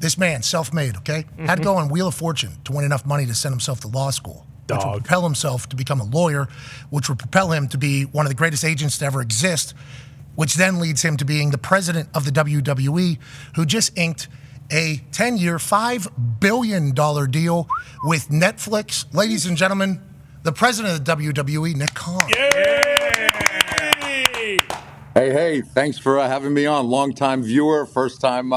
This man, self-made, okay? Had to go on Wheel of Fortune to win enough money to send himself to law school. Which would propel himself to become a lawyer, which would propel him to be one of the greatest agents to ever exist, which then leads him to being the president of the WWE, who just inked a 10-year, $5 billion deal with Netflix. Ladies and gentlemen, the president of the WWE, Nick Khan. Yay! Hey, thanks for having me on. Long-time viewer, first-time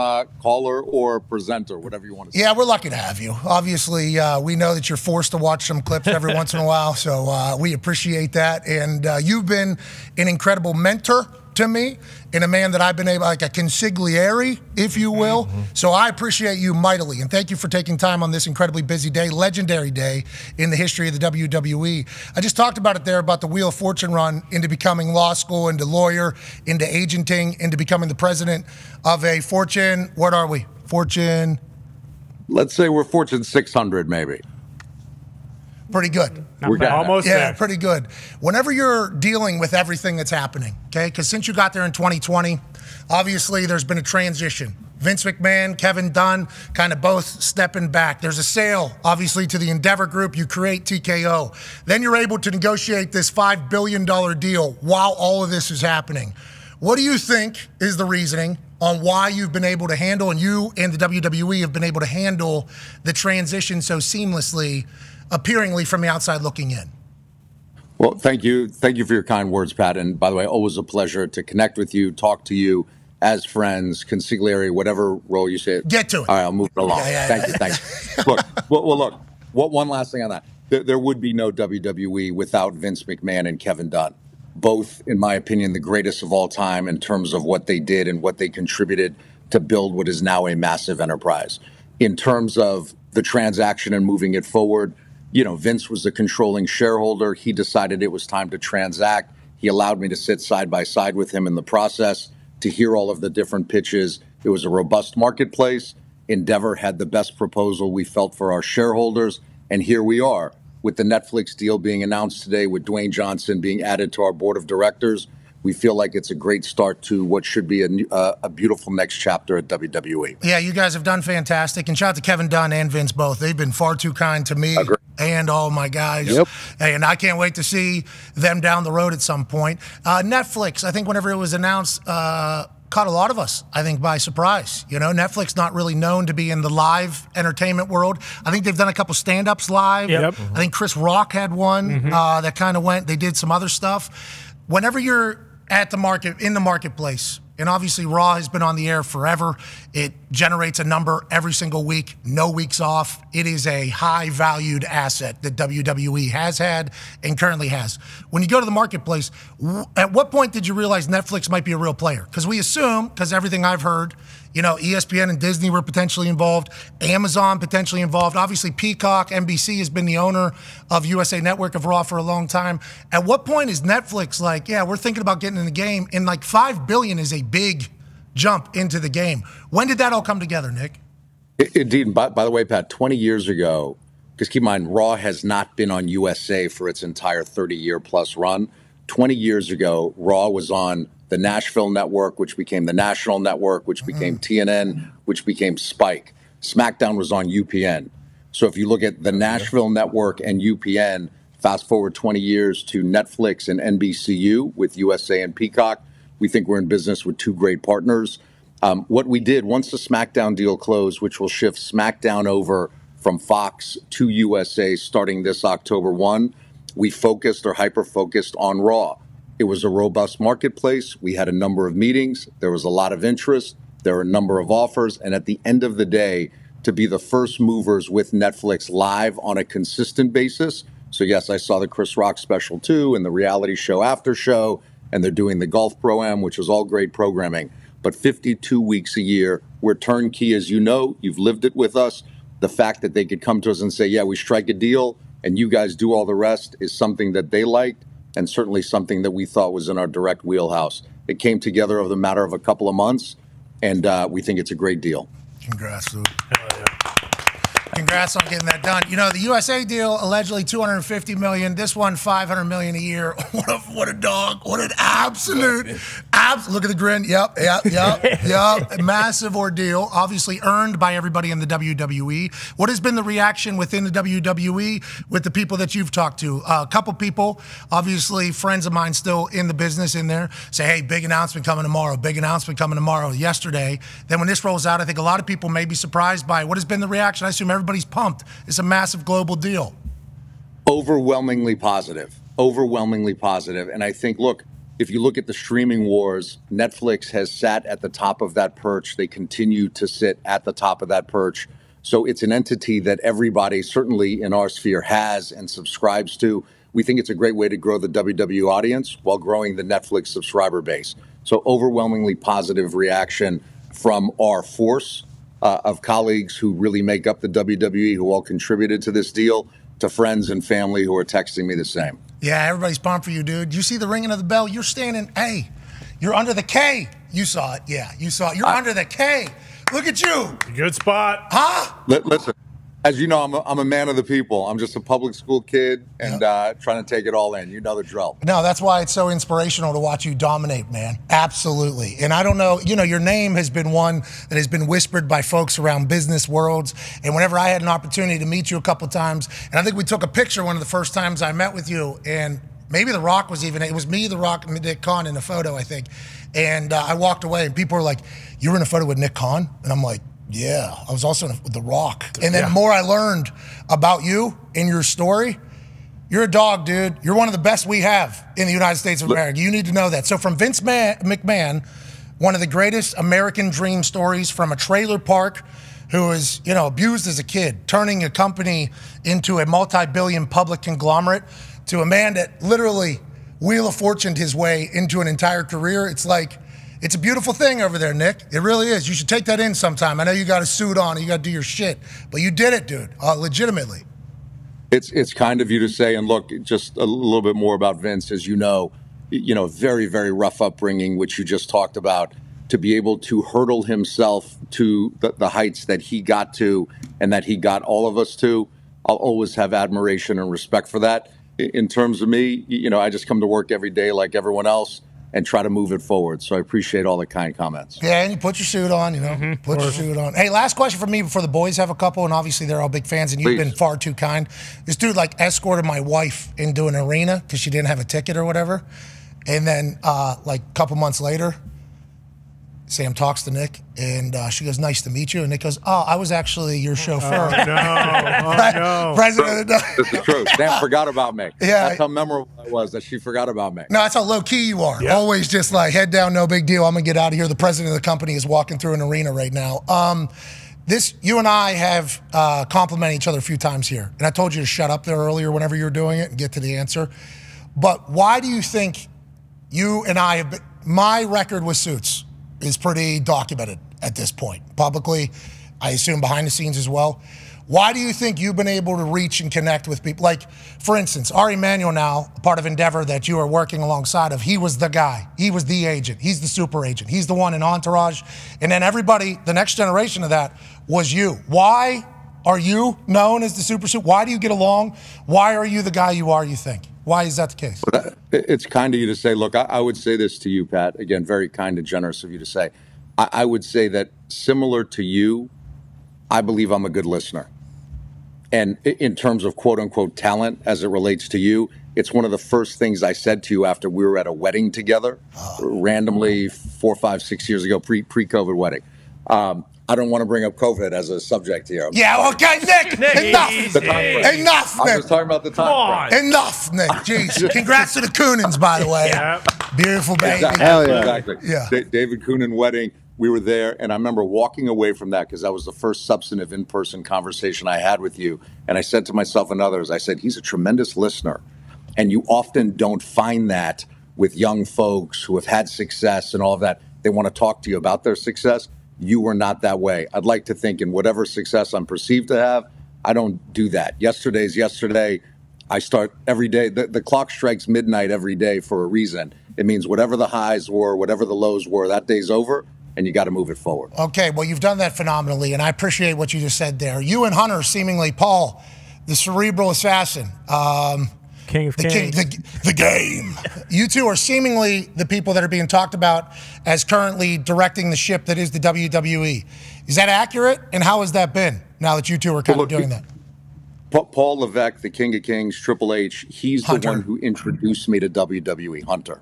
caller or presenter, whatever you want to say. Yeah, we're lucky to have you. Obviously, we know that you're forced to watch some clips every once in a while, so we appreciate that. And you've been an incredible mentor to me, and a man that I've been able, like a consigliere, if you will. So I appreciate you mightily, and thank you for taking time on this incredibly busy day, legendary day in the history of the WWE. I just talked about it there, about the Wheel of Fortune run into becoming law school, into lawyer, into agenting, into becoming the president of a Fortune, what are we? Fortune? Let's say we're Fortune 600, maybe. Pretty good. We're almost yeah, there. Pretty good. Whenever you're dealing with everything that's happening, okay, because since you got there in 2020, obviously there's been a transition. Vince McMahon, Kevin Dunn, kind of both stepping back. There's a sale, obviously, to the Endeavor Group. You create TKO. Then you're able to negotiate this $5 billion deal while all of this is happening. What do you think is the reasoning on why you've been able to handle, and you and the WWE have been able to handle the transition so seamlessly, appearingly from the outside looking in? Well, thank you. Thank you for your kind words, Pat. And by the way, always a pleasure to connect with you, talk to you as friends, consigliere, whatever role you say. Get to it. All right, I'll move it along. Thank you. Look, one last thing on that. There would be no WWE without Vince McMahon and Kevin Dunn. Both, in my opinion, the greatest of all time in terms of what they did and what they contributed to build what is now a massive enterprise. In terms of the transaction and moving it forward, you know, Vince was the controlling shareholder. He decided it was time to transact. He allowed me to sit side by side with him in the process to hear all of the different pitches. It was a robust marketplace. Endeavor had the best proposal we felt for our shareholders. And here we are with the Netflix deal being announced today, with Dwayne Johnson being added to our board of directors. We feel like it's a great start to what should be a beautiful next chapter at WWE. Yeah, you guys have done fantastic. And shout out to Kevin Dunn and Vince both. They've been far too kind to me and all my guys. Yep. And I can't wait to see them down the road at some point. Netflix, I think whenever it was announced, caught a lot of us, I think, by surprise. You know, Netflix not really known to be in the live entertainment world. I think they've done a couple stand-ups live. Yep. I think Chris Rock had one that kind of went. They did some other stuff. Whenever you're at the market, in the marketplace, and obviously Raw has been on the air forever. It generates a number every single week, no weeks off. It is a high-valued asset that WWE has had and currently has. When you go to the marketplace, at what point did you realize Netflix might be a real player? Because we assume, because everything I've heard, you know, ESPN and Disney were potentially involved, Amazon potentially involved. Obviously, Peacock, NBC has been the owner of USA Network of Raw for a long time. At what point is Netflix like, yeah, we're thinking about getting in the game, and like $5 billion is a big jump into the game. When did that all come together, Nick? Indeed. By the way, Pat, 20 years ago, because keep in mind, Raw has not been on USA for its entire 30-year plus run. 20 years ago, Raw was on the Nashville Network, which became the National Network, which became TNN, which became Spike. SmackDown was on UPN. So if you look at the Nashville Network and UPN, fast forward 20 years to Netflix and NBCU with USA and Peacock, we think we're in business with two great partners. What we did, once the SmackDown deal closed, which will shift SmackDown over from Fox to USA starting this October 1, we focused or hyper-focused on Raw. It was a robust marketplace. We had a number of meetings. There was a lot of interest. There were a number of offers. And at the end of the day, to be the first movers with Netflix live on a consistent basis. So yes, I saw the Chris Rock special too, and the reality show after show, and they're doing the golf pro-am, which is all great programming. But 52 weeks a year, we're turnkey, as you know. You've lived it with us. The fact that they could come to us and say, yeah, we strike a deal, and you guys do all the rest is something that they liked, and certainly something that we thought was in our direct wheelhouse. It came together over the matter of a couple of months, and we think it's a great deal. Congrats, Luke. Congrats on getting that done. You know, the USA deal, allegedly $250 million. This one, $500 million a year. What a dog. What an absolute Look at the grin. Yep. Massive ordeal, obviously earned by everybody in the WWE. What has been the reaction within the WWE with the people that you've talked to? A couple people, obviously friends of mine still in the business in there, say, hey, big announcement coming tomorrow, yesterday. Then when this rolls out, I think a lot of people may be surprised by what has been the reaction. I assume everybody's pumped. It's a massive global deal. Overwhelmingly positive. And I think, look, if you look at the streaming wars, Netflix has sat at the top of that perch. They continue to sit at the top of that perch. So it's an entity that everybody, certainly in our sphere, has and subscribes to. We think it's a great way to grow the WWE audience while growing the Netflix subscriber base. So overwhelmingly positive reaction from our force of colleagues who really make up the WWE, who all contributed to this deal, to friends and family who are texting me the same. Yeah, everybody's pumped for you, dude. You see the ringing of the bell? You're standing, hey, you're under the K. You saw it. Yeah, you saw it. You're under the K. Look at you. Good spot. Huh? Listen, as you know, I'm a man of the people. I'm just a public school kid and trying to take it all in. You know the drill. No, that's why it's so inspirational to watch you dominate, man. Absolutely. And I don't know, your name has been one that has been whispered by folks around business worlds. And whenever I had an opportunity to meet you a couple times, and I think we took a picture one of the first times I met with you, and maybe The Rock was even, it was me, The Rock, and Nick Khan in a photo, I think. And I walked away, and people were like, you were in a photo with Nick Khan? And I'm like, yeah, I was also with The Rock. And then the more I learned about you and your story, you're a dog, dude. You're one of the best we have in the United States of America. You need to know that. So from Vince McMahon, one of the greatest American dream stories, from a trailer park who was, abused as a kid, turning a company into a multi-billion public conglomerate, to a man that literally Wheel of Fortuned his way into an entire career. It's a beautiful thing over there, Nick. It really is. You should take that in sometime. I know you got a suit on and you got to do your shit, but you did it, dude, legitimately. It's kind of you to say, and look, just a little bit more about Vince, as you know, very, very rough upbringing, which you just talked about, to be able to hurdle himself to the heights that he got to and that he got all of us to. I'll always have admiration and respect for that. In terms of me, I just come to work every day like everyone else and try to move it forward. So I appreciate all the kind comments. Yeah, and you put your suit on, put your suit on. Hey, last question for me before the boys have a couple, and obviously they're all big fans, and you've been far too kind. This dude, escorted my wife into an arena because she didn't have a ticket or whatever. And then, a couple months later, Sam talks to Nick, and she goes, nice to meet you. And Nick goes, I was actually your chauffeur. No. President. This is true. Sam forgot about me. Yeah. That's how memorable it was that she forgot about me. No, that's how low-key you are. Yep. Always just head down, no big deal. I'm going to get out of here. The president of the company is walking through an arena right now. You and I have complimented each other a few times here. And I told you to shut up there earlier whenever you were doing it and get to the answer. But why do you think you and I have been, my record with suits is pretty documented at this point. Publicly, I assume behind the scenes as well. Why do you think you've been able to reach and connect with people? For instance, Ari Emanuel now, part of Endeavor that you are working alongside of, he was the guy. He was the agent. He's the super agent. He's the one in Entourage. And then everybody, the next generation of that was you. Why are you known as the super suit? Why do you get along? Why are you the guy you are, you think? Why is that the case? It's kind of you to say, look, I would say this to you, Pat. Again, very kind and generous of you to say. I would say that similar to you, I believe I'm a good listener. And in terms of quote unquote talent as it relates to you, it's one of the first things I said to you after we were at a wedding together, randomly 4, 5, 6 years ago, pre-COVID wedding. I don't want to bring up COVID as a subject here. Yeah, okay, Nick, enough. Enough, Nick. I was talking about the time frame. Enough, Nick. Jeez. Congrats to the Coonans, by the way. Yeah. Beautiful baby. Exactly. Hell yeah. Exactly. Yeah. David Coonan wedding, we were there, and I remember walking away from that because that was the first substantive in-person conversation I had with you. And I said to myself and others, I said, he's a tremendous listener. And you often don't find that with young folks who have had success and all of that. They want to talk to you about their success. You were not that way. I'd like to think in whatever success I'm perceived to have, I don't do that. Yesterday's yesterday. I start every day. The clock strikes midnight every day for a reason. It means whatever the highs were, whatever the lows were, that day's over, and you got to move it forward. Okay, well, you've done that phenomenally, and I appreciate what you just said there. You and Hunter, seemingly, Paul, the cerebral assassin, King of Kings. The game. You two are seemingly the people that are being talked about as currently directing the ship that is the WWE. Is that accurate? And how has that been now that you two are kind of doing that? Paul Levesque, the King of Kings, Triple H, he's Hunter. the one who introduced me to WWE. Hunter.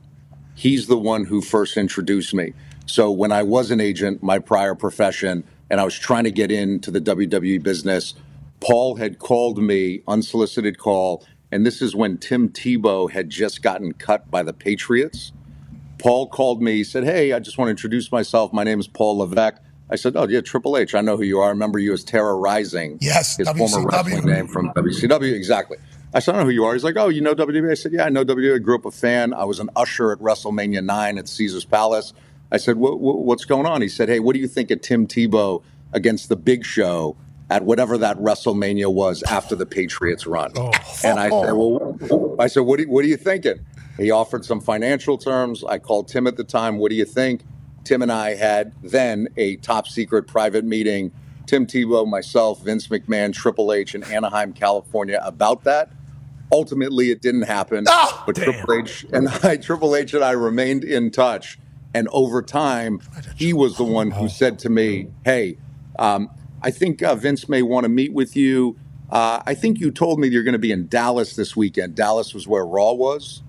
He's the one who first introduced me. So when I was an agent, my prior profession, and I was trying to get into the WWE business, Paul had called me, unsolicited call, and this is when Tim Tebow had just gotten cut by the Patriots. Paul called me, he said, hey, I just want to introduce myself. My name is Paul Levesque. I said, oh, yeah, Triple H. I know who you are. I remember you as Terra Rising. Yes, his WCW. former wrestling name from WCW. Exactly. I said, I know who you are. He's like, oh, you know WWE? I said, yeah, I know WWE. I grew up a fan. I was an usher at WrestleMania 9 at Caesar's Palace. I said, what's going on? He said, hey, what do you think of Tim Tebow against the Big Show at whatever that WrestleMania was after the Patriots run? And I said, what are you thinking? He offered some financial terms. I called Tim at the time. What do you think? Tim and I had then a top secret private meeting, Tim Tebow, myself, Vince McMahon, Triple H in Anaheim, California, about that. Ultimately, it didn't happen. But Triple H and I remained in touch. And over time, he was the one who said to me, hey, I think Vince may want to meet with you. I think you told me you're going to be in Dallas this weekend. Dallas was where Raw was.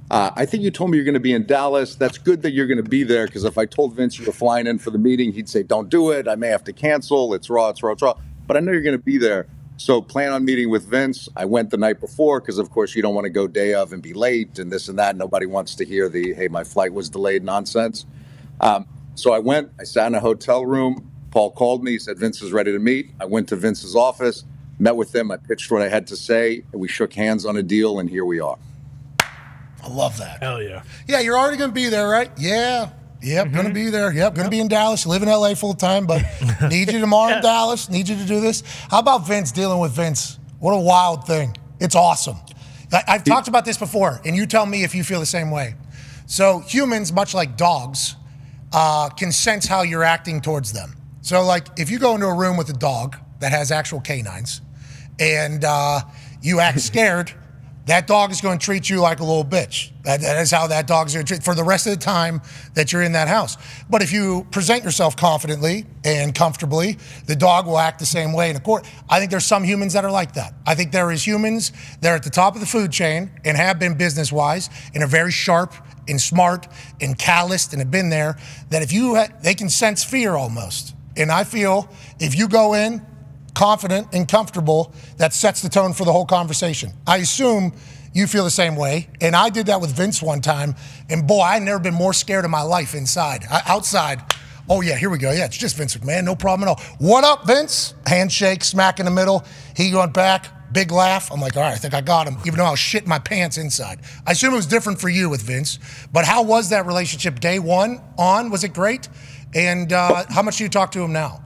I think you told me you're going to be in Dallas. That's good that you're going to be there, because if I told Vince you were flying in for the meeting, he'd say, don't do it. I may have to cancel. It's Raw, it's Raw, it's Raw. But I know you're going to be there. So plan on meeting with Vince. I went the night before because, of course, you don't want to go day of and be late and this and that. Nobody wants to hear the, hey, my flight was delayed nonsense. So I went. I sat in a hotel room. Paul called me. He said, Vince is ready to meet. I went to Vince's office, met with him. I pitched what I had to say. And we shook hands on a deal, and here we are. I love that. Hell yeah. Yeah, you're already going to be there, right? Yeah. Yep, going to be there. Yep, going to be in Dallas. Live in L.A. full time, but need you tomorrow in Dallas. Need you to do this. How about Vince, dealing with Vince? What a wild thing. It's awesome. I've talked about this before, and you tell me if you feel the same way. So humans, much like dogs, can sense how you're acting towards them. So, like, if you go into a room with a dog that has actual canines and you act scared, that dog is going to treat you like a little bitch. That is how that dog is going to treat for the rest of the time that you're in that house. But if you present yourself confidently and comfortably, the dog will act the same way in a court. I think there's some humans that are like that. I think there is humans that are at the top of the food chain and have been business-wise and are very sharp and smart and calloused and have been there, that if you they can sense fear almost. And I feel if you go in confident and comfortable, that sets the tone for the whole conversation. I assume you feel the same way. And I did that with Vince one time. And boy, I'd never been more scared in my life inside. Outside, oh yeah, here we go. Yeah, it's just Vince McMahon, no problem at all. What up, Vince? Handshake, smack in the middle. He going back, big laugh. I'm like, all right, I think I got him, even though I was shitting my pants inside. I assume it was different for you with Vince. But how was that relationship day one on? Was it great? And how much do you talk to him now?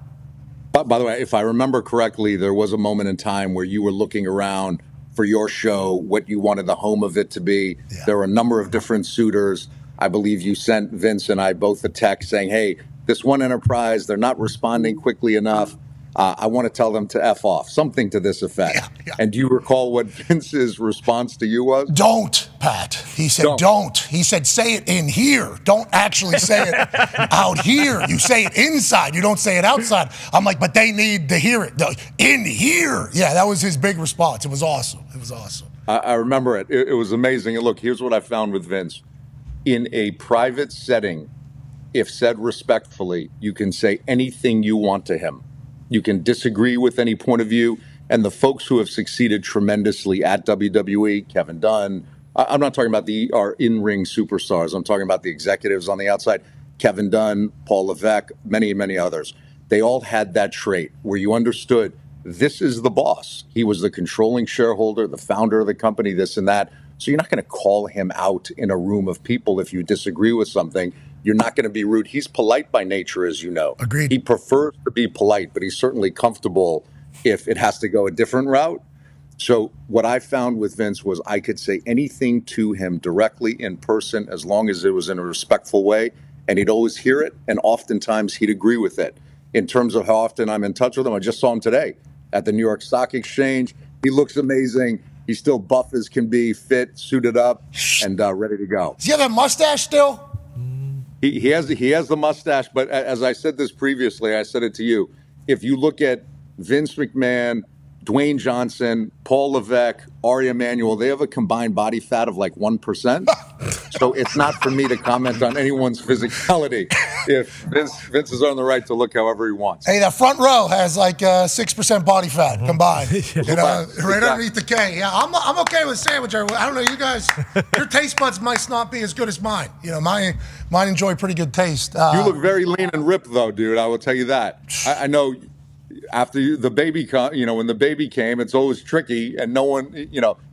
By the way, if I remember correctly, there was a moment in time where you were looking around for your show, what you wanted the home of it to be. Yeah. There were a number of different suitors. I believe you sent Vince and I both a text saying, hey, this one enterprise, they're not responding quickly enough. I want to tell them to F off, something to this effect. Yeah. And do you recall what Vince's response to you was? Don't, Pat. He said, don't. He said, say it in here. Don't actually say it out here. You say it inside. You don't say it outside. I'm like, but they need to hear it. In here. Yeah, that was his big response. It was awesome. It was awesome. I remember it. It was amazing. And look, here's what I found with Vince. In a private setting, if said respectfully, you can say anything you want to him. You can disagree with any point of view. And the folks who have succeeded tremendously at WWE, Kevin Dahn, I'm not talking about our in-ring superstars. I'm talking about the executives on the outside. Kevin Dahn, Paul Levesque, many, many others. They all had that trait where you understood this is the boss. He was the controlling shareholder, the founder of the company, this and that. So you're not going to call him out in a room of people if you disagree with something. You're not going to be rude. He's polite by nature, as you know. Agreed. He prefers to be polite, but he's certainly comfortable if it has to go a different route. So what I found with Vince was I could say anything to him directly in person as long as it was in a respectful way, and he'd always hear it, and oftentimes he'd agree with it. In terms of how often I'm in touch with him, I just saw him today at the New York Stock Exchange. He looks amazing. He's still buff as can be, fit, suited up, and ready to go. Does he have that mustache still? He has the mustache, but as I said this previously, I said it to you. If you look at Vince McMahon, Dwayne Johnson, Paul Levesque, Ari Emanuel, they have a combined body fat of like 1%. So it's not for me to comment on anyone's physicality. If Vince is on the right to look however he wants. Hey, that front row has like 6% body fat combined. Right underneath the K. Yeah, I'm okay with sandwich. I don't know, you guys, your taste buds might not be as good as mine. Mine enjoy pretty good taste. You look very lean and ripped, though, dude. I will tell you that. I know. After the baby, when the baby came, it's always tricky, and no one,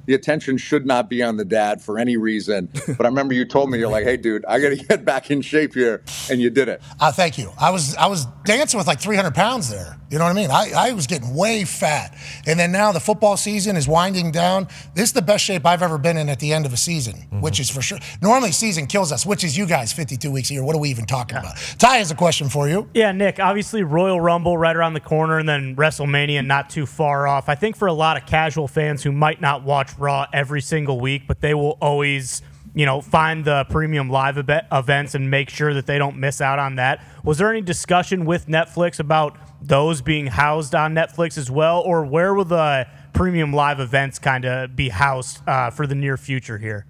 the attention should not be on the dad for any reason. But I remember you told me, you're like, hey, dude, I got to get back in shape here, and you did it. Thank you. I was dancing with like 300 pounds there. You know what I mean? I was getting way fat. And then now the football season is winding down. This is the best shape I've ever been in at the end of a season, which is for sure. Normally season kills us, which is you guys 52 weeks a year. What are we even talking about? Ty has a question for you. Yeah, Nick, obviously Royal Rumble right around the corner and then WrestleMania not too far off. I think for a lot of casual fans who might not watch Raw every single week, but they will always find the premium live events and make sure that they don't miss out on that. Was there any discussion with Netflix about those being housed on Netflix as well, or where will the premium live events kind of be housed for the near future here?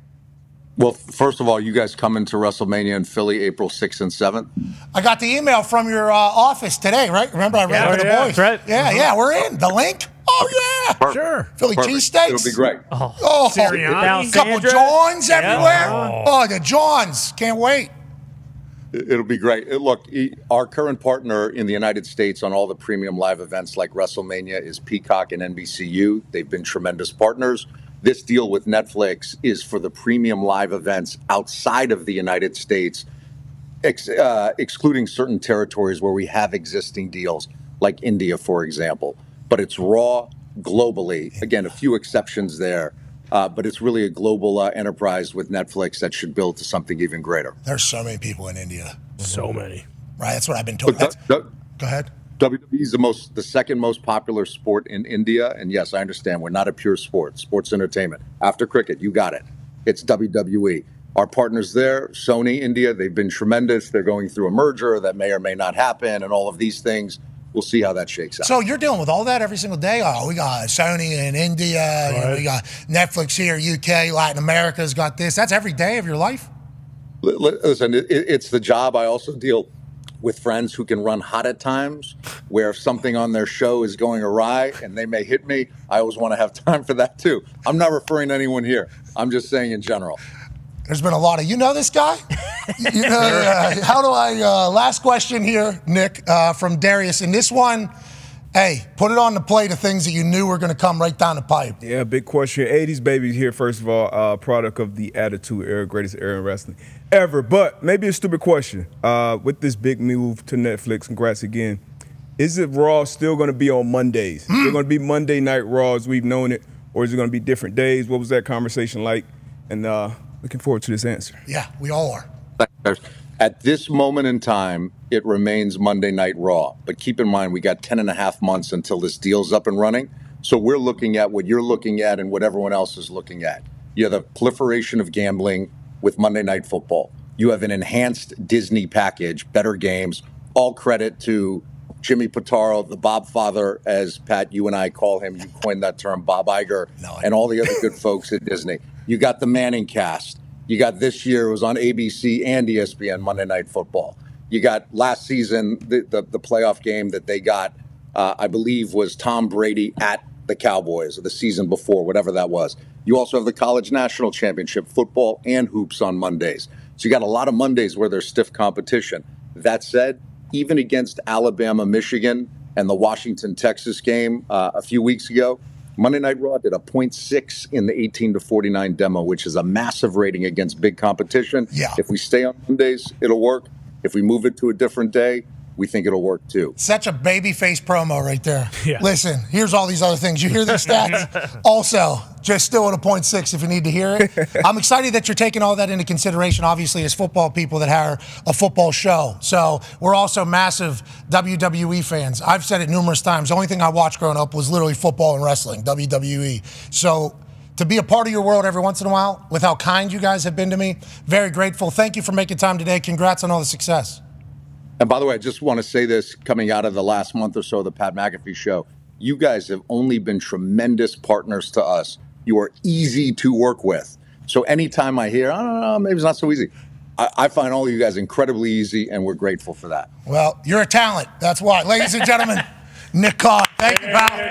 Well, first of all, you guys coming to WrestleMania in Philly April 6th and 7th? I got the email from your office today, right? Remember I read it for the boys? That's right. Yeah, we're in. The link? Oh, yeah. Perfect. Sure. Philly cheesesteaks? It'll be great. A couple Johns everywhere. Oh, the Johns. Can't wait. It'll be great. Look, our current partner in the United States on all the premium live events like WrestleMania is Peacock and NBCU. They've been tremendous partners. This deal with Netflix is for the premium live events outside of the United States, excluding certain territories where we have existing deals, like India, for example. But it's Raw globally. Again, a few exceptions there. But it's really a global enterprise with Netflix that should build to something even greater. There's so many people in India. So many. Right, that's what I've been told. Go ahead. WWE is the second most popular sport in India. And yes, I understand we're not a pure sport, sports entertainment. After cricket, you got it. It's WWE. Our partners there, Sony India, they've been tremendous. They're going through a merger that may or may not happen and all of these things. We'll see how that shakes out. So you're dealing with all that every single day? Oh, we got Sony in India. Right. We got Netflix here, UK, Latin America's got this. That's every day of your life? Listen, it's the job. I also deal with friends who can run hot at times, where if something on their show is going awry and they may hit me, I always want to have time for that too. I'm not referring to anyone here. I'm just saying in general. There's been a lot of, this guy? How do I, last question here, Nick, from Darius. And this one, hey, put it on the plate of things that you knew were going to come right down the pipe. Yeah, big question. 80s baby here, first of all, product of the Attitude Era, greatest era in wrestling ever. But maybe a stupid question. With this big move to Netflix, congrats again. Is it Raw still going to be on Mondays? Is it going to be Monday Night Raw as we've known it, or is it going to be different days? What was that conversation like? And looking forward to this answer. Yeah, we all are. At this moment in time, it remains Monday Night Raw. But keep in mind, we got 10 and a half months until this deal's up and running. So we're looking at what you're looking at and what everyone else is looking at. You have the proliferation of gambling with Monday Night Football. You have an enhanced Disney package, better games, all credit to Jimmy Pitaro, the Bob Father, as Pat, you and I call him. You coined that term, Bob Iger, and all the other good folks at Disney. You got the Manning cast. You got this year, it was on ABC and ESPN, Monday Night Football. You got last season, the playoff game that they got, I believe, was Tom Brady at the Cowboys, or the season before, whatever that was. You also have the College National Championship, football and hoops on Mondays. So you got a lot of Mondays where there's stiff competition. That said, even against Alabama, Michigan, and the Washington-Texas game a few weeks ago, Monday Night Raw did a 0.6 in the 18-49 demo, which is a massive rating against big competition. Yeah. If we stay on Mondays, it'll work. If we move it to a different day, we think it'll work too. Such a babyface promo right there. Yeah. Listen, here's all these other things. You hear these stats? Also, just still at a 0.6 if you need to hear it. I'm excited that you're taking all that into consideration, obviously, as football people that have a football show. So we're also massive WWE fans. I've said it numerous times. The only thing I watched growing up was literally football and wrestling, WWE. So to be a part of your world every once in a while with how kind you guys have been to me. Very grateful. Thank you for making time today. Congrats on all the success. And by the way, I just want to say this coming out of the last month or so of the Pat McAfee Show. You guys have only been tremendous partners to us. You are easy to work with. So anytime I hear, I don't know, maybe it's not so easy, I find all of you guys incredibly easy, and we're grateful for that. Well, you're a talent. That's why. Ladies and gentlemen, Nick Khan. Thank you, pal.